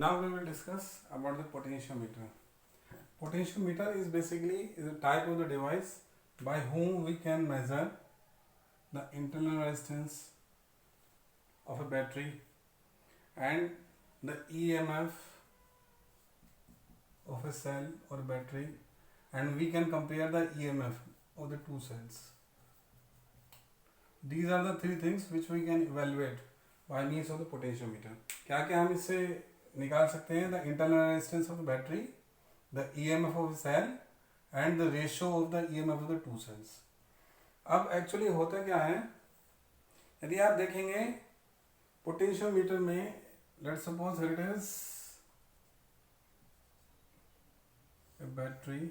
Now we will discuss about the potentiometer. Potentiometer is basically a type of the device by whom we can measure the internal resistance of a battery and the EMF of a cell or battery, and we can compare the EMF of the two cells. These are the three things which we can evaluate by means of the potentiometer. क्या क्या हम इससे निकाल सकते हैं? The internal resistance of the battery, the EMF of the cell and the ratio of the EMF of the two cells. अब actually होता क्या है, यदि आप देखेंगे पोटेंशियोमीटर में, let's suppose it is a battery,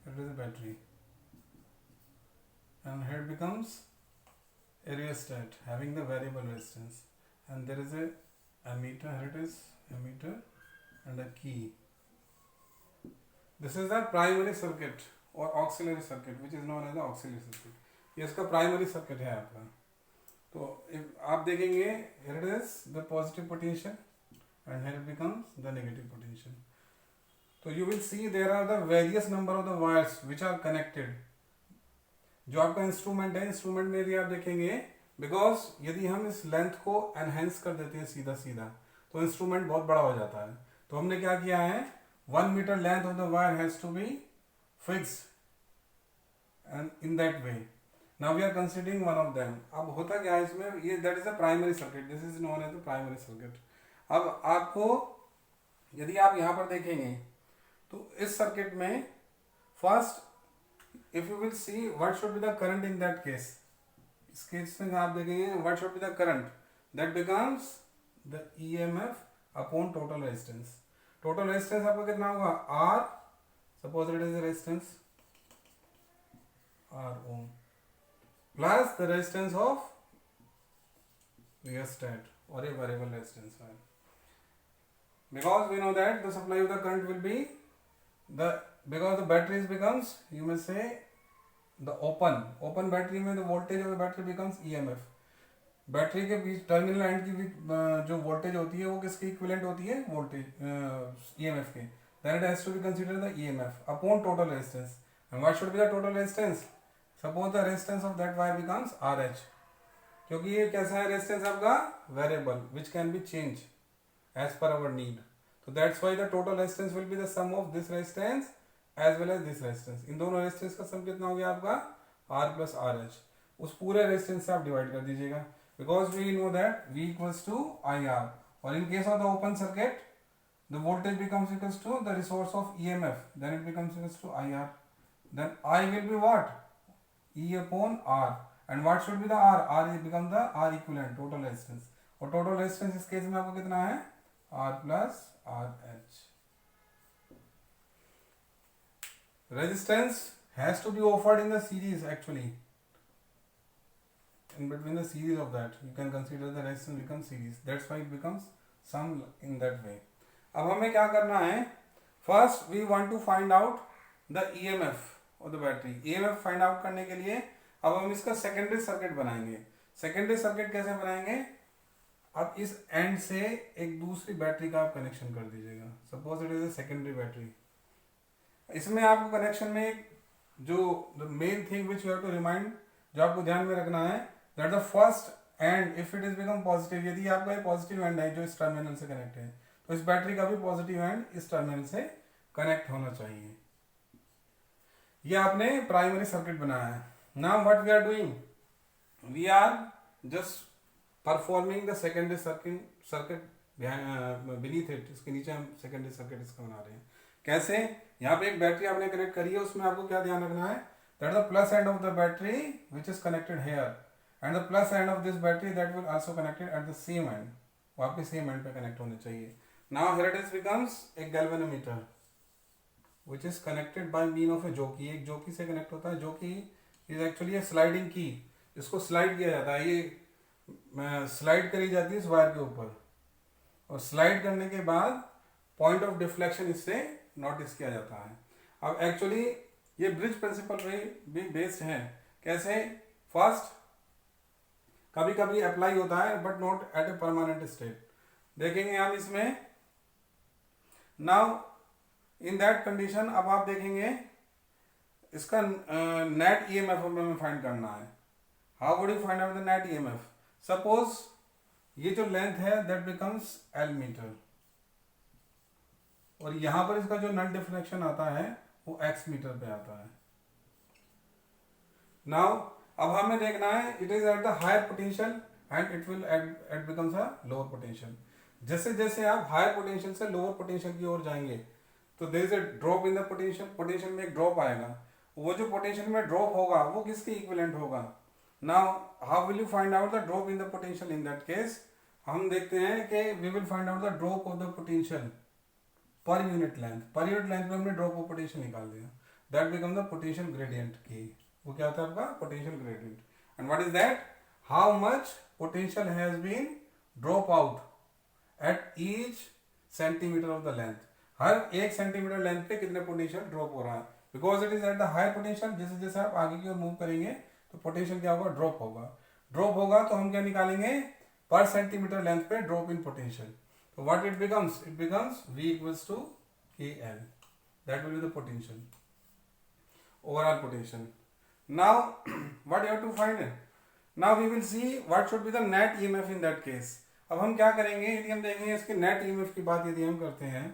it is a battery, and here it becomes a rheostat having the variable resistance, and there is a ammeter, here it is ammeter and a key. This is the primary circuit or auxiliary circuit which is known as the auxiliary circuit. ये इसका primary circuit है आपका. तो आप देखेंगे here it is the positive potential and here it becomes the negative potential. So you will see there are the various number of the wires which are connected. जो आपका instrument है, instrument में यदि आप देखेंगे, बिकॉज यदि हम इस लेंथ को एनहेंस कर देते हैं सीधा सीधा तो इंस्ट्रूमेंट बहुत बड़ा हो जाता है. तो हमने क्या किया है, 1 metre length of the wire has to be fixed and in that way. Now we are considering one of them. अब होता क्या है इसमें, ये that is the primary circuit, this is known as the primary circuit. अब आपको यदि आप यहां पर देखेंगे तो इस सर्किट में first if you will see what should be the current in that case, इस केस में आप देखेंगे what should be the current, that becomes the EMF upon total resistance. total resistance आपका कितना होगा, R, suppose it is a resistance R ohm plus the resistance of rheostat or a variable resistance wire, because we know that the supply of the current will be because the batteries becomes, you may say, the open battery में the voltage of the battery becomes EMF. Battery के बीच terminal and की जो voltage होती है वो किसकी equivalent होती है, वोल्टेज EMF के. then it has to be considered the EMF upon total resistance. and what should be the total resistance? suppose the resistance of that wire becomes RH, क्योंकि ये कैसा है रेजिस्टेंस आपका, variable which can be changed as per our need. So that's why the total resistance will be the sum of this resistance as well as this resistance. इन दोनों resistance का सम कितना हो गया आपका, R plus RH. उस पूरे resistance से आप डिवाइड कर दीजिएगा, because we know that V equals to IR. और in case of the open circuit, the voltage becomes equals to the resource of EMF, then it becomes equals to IR. Then I will be what, E upon R. and what should be the R? R will become the R equivalent, total resistance. और total resistance इस case में आपको कितना है, R plus RH. Resistance has to be offered in the series actually. In between the series of that, you can consider the resistance becomes series. That's why it becomes sum in that way. अब हमें क्या करना है, first we want to find out the EMF of the battery. EMF find out करने के लिए अब हम इसका सेकेंडरी सर्किट बनाएंगे. सेकेंडरी सर्किट कैसे बनाएंगे, अब इस एंड से एक दूसरी बैटरी का आप कनेक्शन कर दीजिएगा. Suppose it is a secondary battery. इसमें आपको कनेक्शन में जो the main thing which you have to remind, जो आपको ध्यान में रखना है, that the first end if it is become positive, यदि आपका पॉजिटिव एंड है जो इस टर्मिनल से कनेक्ट है, तो इस बैटरी का भी पॉजिटिव एंड इस टर्मिनल से कनेक्ट होना चाहिए. ये आपने प्राइमरी सर्किट बनाया है. Now what we are doing, we are just performing the secondary circuit beneath it. इसके नीचे हम सेकेंडरी सर्किट इसका बना रहे हैं. कैसे, यहाँ पे एक बैटरी आपने कनेक्ट करी है, उसमें आपको क्या ध्यान रखना है, that the plus end of the battery which is connected here and the plus end of this battery that will also connected at the same end, वो आपके सेम एंड पे कनेक्ट होने चाहिए. Now here it becomes a galvanometer which is connected by mean of a jockey. एक जोकी से connect होता है. जोकी इज एक्चुअली ए स्लाइडिंग की, इसको स्लाइड किया जाता है, ये स्लाइड करी जाती है इस वायर के ऊपर, और स्लाइड करने के बाद पॉइंट ऑफ डिफ्लेक्शन इससे नोटिस किया जाता है. अब एक्चुअली ये ब्रिज प्रिंसिपल पे भी बेस्ड है. कैसे, फर्स्ट कभी कभी अप्लाई होता है but not at a permanent state. देखेंगे हम इसमें नाउ इन दैट कंडीशन। अब आप देखेंगे इसका नेट ईएमएफ हमें फाइंड करना है। How would you find out the net EMF? Suppose ये जो लेंथ है दैट बिकम्स एल मीटर और यहां पर इसका जो नल डिफ्लेक्शन आता है वो एक्स मीटर पे आता है। नाउ अब हमें देखना है it is at the higher potential and it will at becomes a lower potential. जैसे जैसे आप हायर पोटेंशियल से लोअर पोटेंशियल की ओर जाएंगे तो there is a drop in the potential. पोटेंशियल में एक ड्रॉप आएगा। वो जो पोटेंशियल में ड्रॉप होगा वो किसके इक्विवेलेंट होगा? Now how will you find out the drop in the potential? In that case हम देखते हैं कि we will find out the drop of the potential per unit length. Per unit length में हमने ड्रॉप ऑफ पोटेंशियल निकाल दिया। That become the potential gradient की। वो क्या होता है आपका? Potential gradient. And what is that? How much potential has been drop out at each centimetre of the length. हर 1 सेंटीमीटर लेंथ पे कितने पोटेंशियल ड्रॉप हो रहा है? Because it is at the higher potential. जैसे जैसे आप आगे की ओर मूव करेंगे तो पोटेंशियल क्या होगा? ड्रॉप होगा। ड्रॉप होगा तो हम क्या निकालेंगे? पर सेंटीमीटर लेंथ पे drop in potential. So what it becomes? It becomes V equals to KL. That will be the potential, overall potential. Now, what you have to find? Now we will see what should be the net EMF in that case. अब हम क्या करेंगे? यदि हम देखेंगे इसके net EMF की बात यदि हम करते हैं,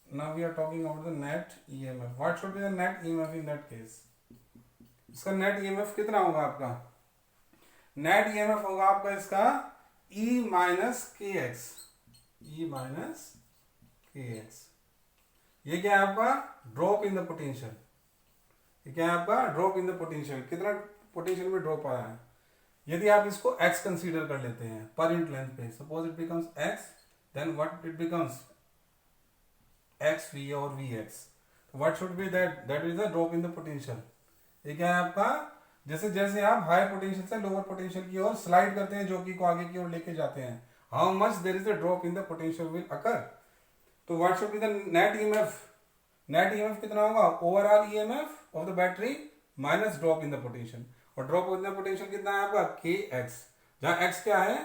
now we are talking about the net EMF. What should be the net EMF in that case? इसका net EMF कितना होगा आपका? Net EMF होगा आपका इसका E minus KX. E minus के एक्स। ये क्या है आपका? Drop in the potential. ये क्या है आपका? Drop in the potential. कितना पोटेंशियल में ड्रॉप आया है? यदि आप इसको x कंसीडर कर लेते हैं पर यूनिट लेंथ पे, suppose it becomes x, then what it becomes? xv और vx। What should be that? That is the drop in the potential. ये क्या है आपका? जैसे जैसे आप हायर पोटेंशियल से लोअर पोटेंशियल की ओर स्लाइड करते हैं, जॉकी को आगे की ओर लेके जाते हैं, how much there is a drop in the potential will occur. तो what should be the net EMF? Net EMF कितना होगा? Overall EMF of the battery minus drop in the potential. और drop in the potential कितना है आपका? KX, जहाँ X क्या है?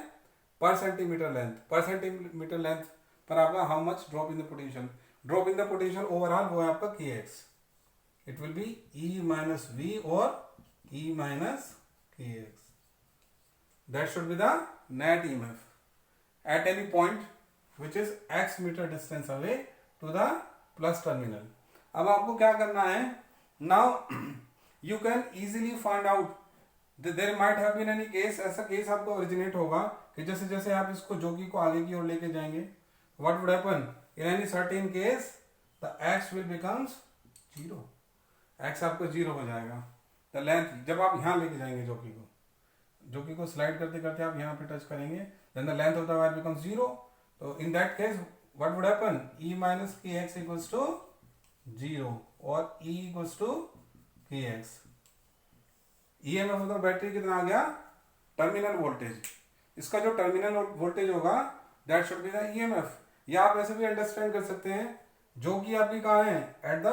पर सेंटीमीटर लेंथ। पर सेंटीमीटर लेंथ पर आपका how much drop in the potential? Drop in the potential overall वो है आपका KX. It will be E minus V or E minus KX. That should be the net EMF at any point which is x meter distance away to the plus terminal. अब आपको क्या करना है? Now you can easily find out that there might have been any case, ऐसा case आपको originate होगा कि जैसे जैसे आप इसको जॉकी को आगे की ओर लेके जाएंगे, what would happen? In any certain case the x will becomes 0. x आपको 0 हो जाएगा। the length, जब आप यहाँ लेके जाएंगे जॉकी को स्लाइड करते करते आप यहाँ पे टच करेंगे, then the length of the wire becomes 0. So in that case what would happen? E minus kx equals to 0 or E equals to kx. EMF of the battery कितना आ गया? Terminal voltage. इसका जो terminal voltage होगा that should be the EMF. या आप ऐसे भी understand कर सकते हैं, जो कि आपकी कहाँ है? At the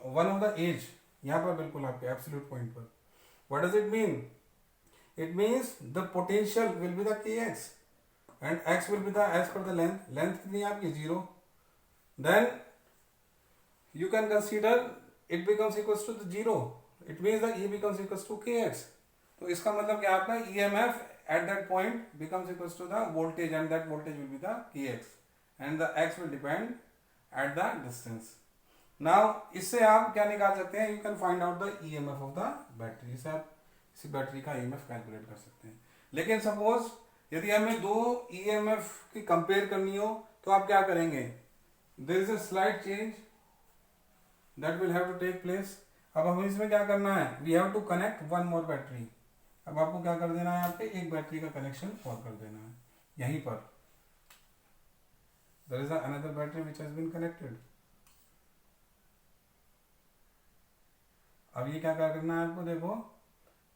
one of the edge, यहाँ पर बिल्कुल आपके एब्सोल्यूट पॉइंट पर। What does it mean? It means the potential will be the kx and x will be the as per the length. Length कितनी है आपकी? 0. Then you can consider it becomes equals to the 0. It means the E becomes equals to kx. तो इसका मतलब क्या आपका? EMF at that point becomes equals to the voltage and that voltage will be the kx and the x will depend at the distance. Now इससे आप क्या निकाल सकते हैं? You can find out the EMF of the battery. इससे आप इसी battery का EMF कैलकुलेट कर सकते हैं। लेकिन सपोज यदि हमें दो EMF की कंपेयर करनी हो तो आप क्या करेंगे? There is a slight change that will have to take place. अब हमें इसमें क्या करना है? We have to connect one more battery. अब आपको क्या कर देना है? यहाँ पे एक बैटरी का कनेक्शन और कर देना है यहीं पर। There is another battery which has been connected. अब ये क्या करना है आपको? देखो,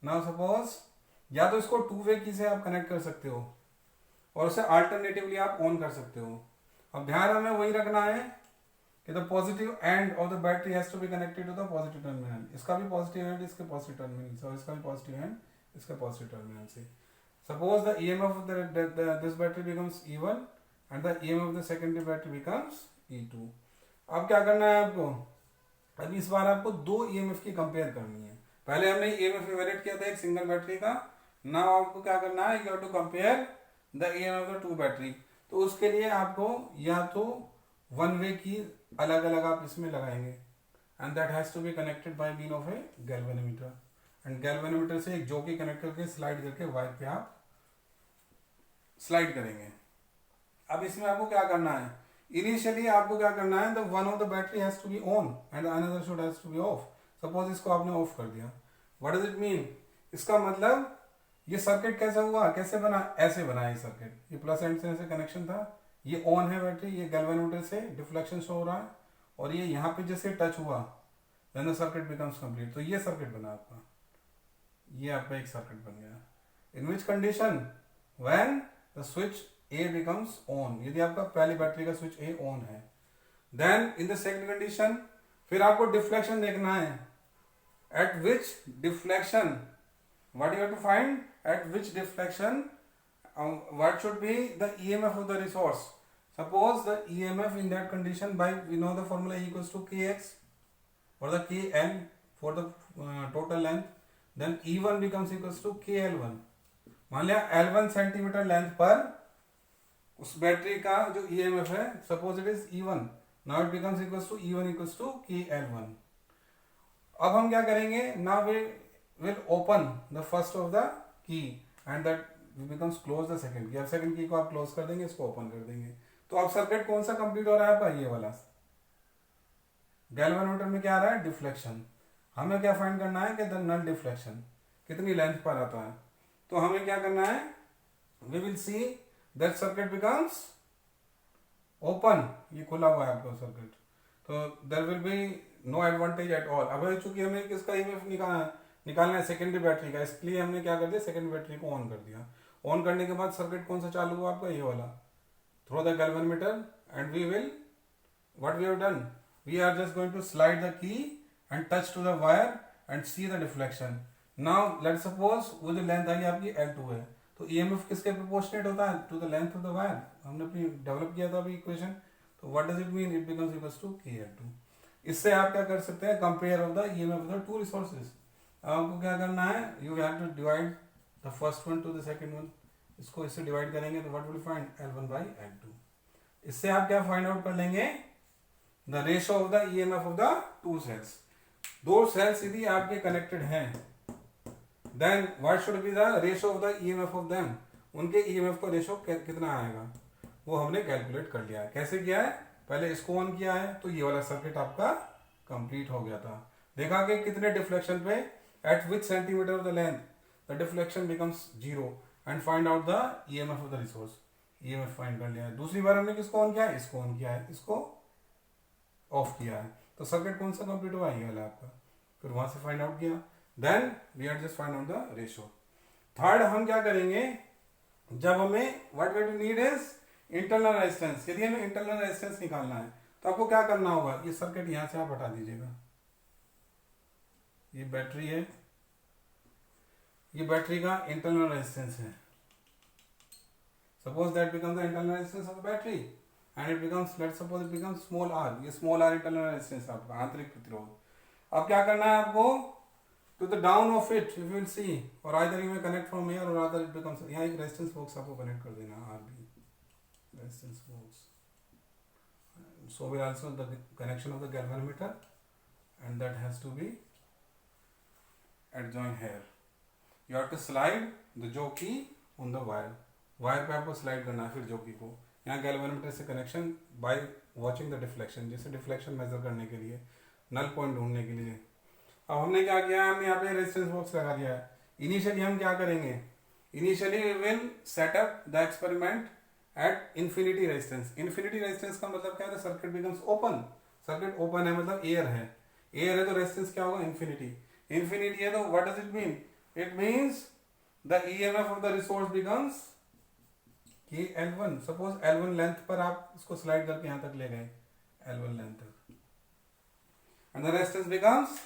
नाउ सपोज या तो इसको 2 वे की से आप कनेक्ट कर सकते हो और उसे अल्टरनेटिवली आप ऑन कर सकते हो। अब ध्यान हमें वही रखना है कि the positive end of the battery has to be connected to the positive terminal. इसका भी पॉजिटिव एंड, इसके पॉजिटिव टर्मिनल और इसका भी पॉजिटिव एंड इसके पॉजिटिव टर्मिनल से. Suppose the EMF of this battery becomes E1 and the EMF of the secondary battery becomes E2. अब क्या करना है आपको, अभी इस बार आपको दो EMF की कंपेयर करनी है. पहले हमने EMF इवेल्युएट किया था एक सिंगल बैटरी का. नाउ आपको क्या करना है, you have to compare the EMF of the two battery. तो उसके लिए आपको या तो वन वे की अलग अलग आप इसमें लगाएंगे and that has to be connected by mean of a galvanometer. And galvanometer से एक जॉकी कनेक्ट करके स्लाइड करके वायर पे आप स्लाइड करेंगे. अब इसमें आपको क्या करना है, इनिशियली आपको क्या करना है, the one of the battery has to be on and another should has to be off. Suppose इसको आपने ऑफ कर दिया. व्हाट डज इट मीन, इसका मतलब ये सर्किट कैसा हुआ, कैसे बना, ऐसे बना ये सर्किट. ये प्लस एंड से ऐसे कनेक्शन था, ये ऑन है बैटरी, ये गैल्वेनोमीटर से डिफ्लेक्शन शो हो रहा है और ये यहाँ पे जैसे टच हुआ then the circuit becomes complete. तो ये सर्किट बना आपका, ये आपका एक सर्किट बन गया. In which condition, when the switch A becomes on, यदि आपका पहली बैटरी का स्विच ए ऑन है. Then in the second condition फिर आपको डिफ्लेक्शन देखना है. At which deflection, what you have to find, at which deflection what should be the EMF of the resource. Suppose the EMF in that condition, by we know the formula E equals to kx or the kn for the total length, then E1 becomes equals to kL1. मान लिया L1 centimetre length पर उस battery का जो EMF है, suppose it is E1, now it becomes equals to E1 equals to kL1. अब हम क्या करेंगे, now we will open the first of the key and that becomes close the second key. अब second key को आप close कर देंगे, इसको ओपन कर देंगे. तो अब सर्किट कौन सा कंप्लीट हो रहा है आपका, ये वाला. गैल्वेनोमीटर में क्या आ रहा है, डिफ्लेक्शन. हमें क्या फाइंड करना है कि द नल डिफ्लेक्शन कितनी लेंथ पर आता है. तो हमें क्या करना है, we will see that circuit becomes open. ये खुला हुआ है आपका सर्किट, तो there will be no advantage at all. अब चूंकि हमें किसका ईएमएफ निकालना है, सेकेंडरी बैटरी का, इसलिए हमने क्या कर दिया, सेकेंडरी बैटरी को ऑन कर दिया. ऑन करने के बाद सर्किट कौन सा चालू हुआ आपका, ये वाला, through the galvanometer. And we will, what we have done, we are just going to slide the key and touch to the wire and see the deflection. Now let suppose वो जो length आई आपकी L2 है, तो EMF किसके proportionate होता है, to the length of the wire. हमने अपनी डेवलप किया था अभी इक्वेशन. तो what does it mean, it becomes equals to kL2. इससे आप क्या कर सकते हैं, compare of the EMF of the two resources. आपको क्या करना है, you have to divide the first one to the second one. इसको इससे डिवाइड करेंगे तो what will find, L1 by L2. इससे आप क्या फाइंड आउट कर लेंगे, the ratio of the EMF of the two cells. दो सेल्स यदि आपके कनेक्टेड हैं, then what should be the ratio of the EMF of them. उनके ईएमएफ का रेशियो कितना आएगा, वो हमने कैलकुलेट कर लिया है. कैसे किया है, पहले इसको ऑन किया है तो ये वाला सर्किट आपका कंप्लीट हो गया था. देखा कि कितने डिफ्लेक्शन पे, eight which centimetre of the length the deflection becomes 0 and find out the EMF of the resource. EMF find कर लिया है. दूसरी बार हमने किसको ऑन किया है, इसको ऑन किया है, इसको ऑफ किया है. तो सर्किट कौन सा कंप्लीट हुआ, ये वाला आपका. फिर वहां से फाइंड आउट किया, then we are just find out the ratio. Third हम क्या करेंगे, जब हमें what we need is internal resistance. यदि हमें इंटरनल रेजिस्टेंस निकालना है तो आपको क्या करना होगा, ये सर्किट यहां से आप हटा दीजिएगा. ये बैटरी है, ये बैटरी का इंटरनल रेजिस्टेंस है. Suppose that becomes the internal resistance of the battery and it becomes, let's suppose it becomes small R. ये स्मॉल आर इंटरनल रेजिस्टेंस आपका आंतरिक प्रतिरोध. अब क्या करना है आपको, to the down of it you will see, और आइदर यू में कनेक्ट फ्रॉम हियर और अदर इट बिकम्स, यहाँ एक रेजिस्टेंस बॉक्स आपको कनेक्ट कर देना, RB resistance box. So will also the connection of the galvanometer and that has to be adjoined here. You have to slide the jockey on the wire. Wire पे आपको slide करना है फिर जोकी को. यहाँ गैल्वेनोमीटर से connection by watching the deflection, जैसे डिफ्लेक्शन मेजर करने के लिए, नल पॉइंट ढूंढने के लिए. अब हमने क्या किया, हमने यहाँ पे रेजिस्टेंस बॉक्स लगा दिया है. इनिशियली हम क्या करेंगे, initially we will set up the experiment at infinity resistance. Infinity resistance का मतलब क्या है, circuit becomes open. Circuit open है मतलब एयर है, एयर है तो रेजिस्टेंस क्या होगा, इन्फिनिटी. इन्फिनिटी है तो what does it mean, it means the EMF of the resource becomes कि L1. सपोज L1 लेंथ पर आप इसको स्लाइड करके यहां तक ले गए, L1 लेंथ तक, and the resistance becomes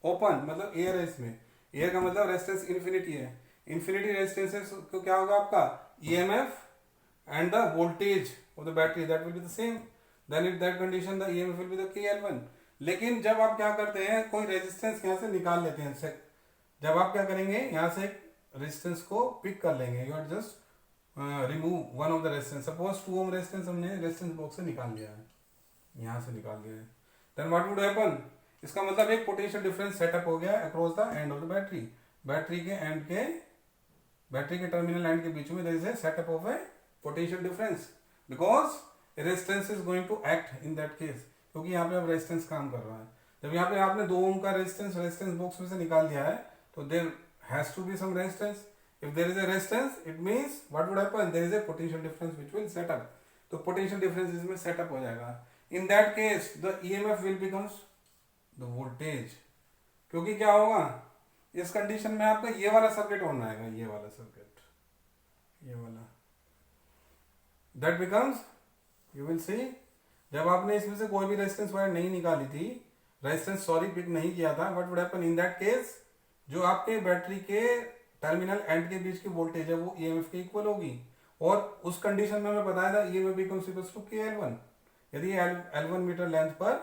open, मतलब एयर है इसमें. एयर का मतलब रेजिस्टेंस इन्फिनिटी है. इन्फिनिटी रेजिस्टेंसेस को क्या होगा आपका EMF and the voltage of the battery that will be the same, then in that condition the EMF will be the KL1. लेकिन जब आप क्या करते हैं कोई रेजिस्टेंस यहाँ से निकाल लेते हैं, जब आप क्या करेंगे यहाँ से एक रेजिस्टेंस को पिक कर लेंगे, you are just remove one of the resistance, suppose 2 ohm resistance हमने रेजिस्टेंस बॉक्स से निकाल लिया है, यहाँ से निकाल लिया है, देन व्हाट वुड हैपन, इसका मतलब एक पोटेंशियल डिफरेंस सेटअप हो गया across the end of the battery, battery के टर्मिनल एंड के बीच में there is a setup of a potential difference because resistance is going to act in that case, क्योंकि यहाँ पे अब रेजिस्टेंस काम कर रहा है। जब यहाँ पे आपने 2 ओम का रेजिस्टेंस बॉक्स में से निकाल दिया है तो there has to be some resistance, if there is a resistance it means what would happen, there is a potential difference which will set up, तो पोटेंशियल डिफरेंस इसमें सेटअप हो जाएगा। In that case the EMF will becomes the voltage, क्योंकि क्या होगा इस condition में आपका ये वाला सर्किट ऑन आएगा, ये वाला सर्किट, ये वाला that becomes, you will see, जब आपने इसमें से कोई भी रेजिस्टेंस वायर नहीं निकाली थी, रेजिस्टेंस पिक नहीं किया था, what would happen in that case, जो आपके बैटरी के टर्मिनल एंड के बीच की वोल्टेज है वो ईएमएफ के इक्वल होगी, और उस कंडीशन में हमें बताया था EMF becomes equal to KL1 यदि L1 मीटर लेंथ पर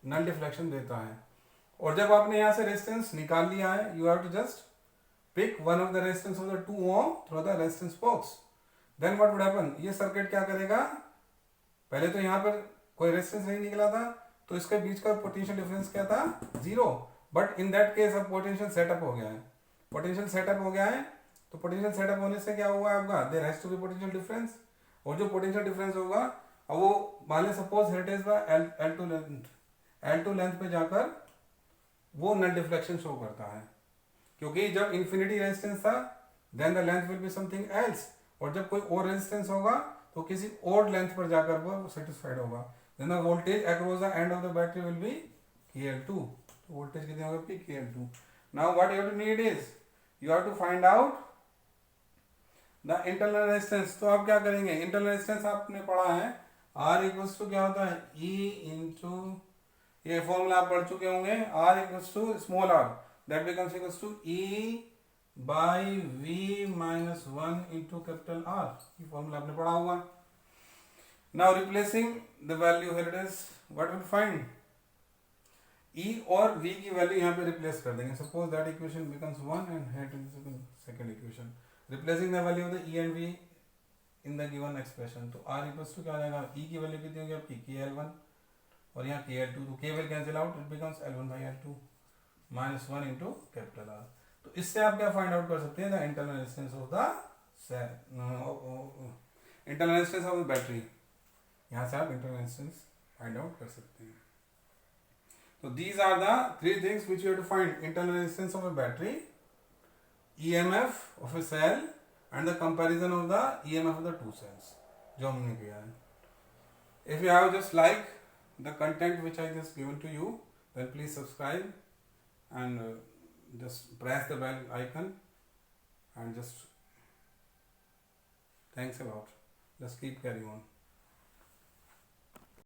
नल डिफ्लेक्शन देता है। और जब आपने यहाँ से रेजिस्टेंस निकाल लिया है, you have to just pick one of the resistance of the 2 ohm through the resistance box, then what would happen, ये सर्किट क्या करेगा, पहले तो यहाँ पर कोई रेजिस्टेंस नहीं निकला था तो इसके बीच का पोटेंशियल डिफरेंस क्या था 0, बट इन दैट केस अब पोटेंशियल सेटअप हो गया है, पोटेंशियल सेटअप हो गया है, तो पोटेंशियल सेटअप होने से क्या हुआ आपका, there has to be potential difference, और जो पोटेंशियल डिफरेंस होगा अब वो मान लें suppose hit is L2 length पे जाकर वो नल डिफ्लेक्शन शो करता है, क्योंकि जब इन्फिनिटी रेजिस्टेंस था then the length will be something else, और जब कोई और रेजिस्टेंस होगा तो किसी और लेंथ पर जाकर वो सेटिस्फाइड होगा, then the voltage across the end of the battery will be KL2, तो वोल्टेज कितनी होगी KL2। Now what you have to need is you have to find out the internal resistance, तो आप क्या करेंगे, इंटरनल रेजिस्टेंस आपने पढ़ा है R इक्वल्स टू क्या होता है E इंटू, ये फॉर्मूला आप पढ़ चुके होंगे, R equals to small r that becomes equals to E by V minus 1 into capital R, ये फॉर्मूला आपने पढ़ा हुआ। Now replacing the value, here it is, what will find, E और V की वैल्यू यहाँ पे रिप्लेस कर देंगे, suppose that equation becomes 1 and here it is the second equation, replacing the value of the E and V in the given expression, तो R equals to क्या आ जाएगा, E की वैल्यू कितनी होगी आपकी KL1 और यहाँ KL2, तो K will cancel out, it becomes L1 by L2 minus 1 into capital R। तो इससे आप क्या फाइंड आउट कर सकते हैं, the internal resistance of the battery, यहाँ से आप इंटरनल रेजिस्टेंस फाइंड आउट कर सकते हैं। तो these are the 3 things which you have to find, internal resistance of a battery, EMF of a cell and the comparison of the EMF of the 2 cells, जो हमने किया है। If you have just like the content which I just given to you, then please subscribe and just press the bell icon and just thanks a lot. Let's keep carrying on.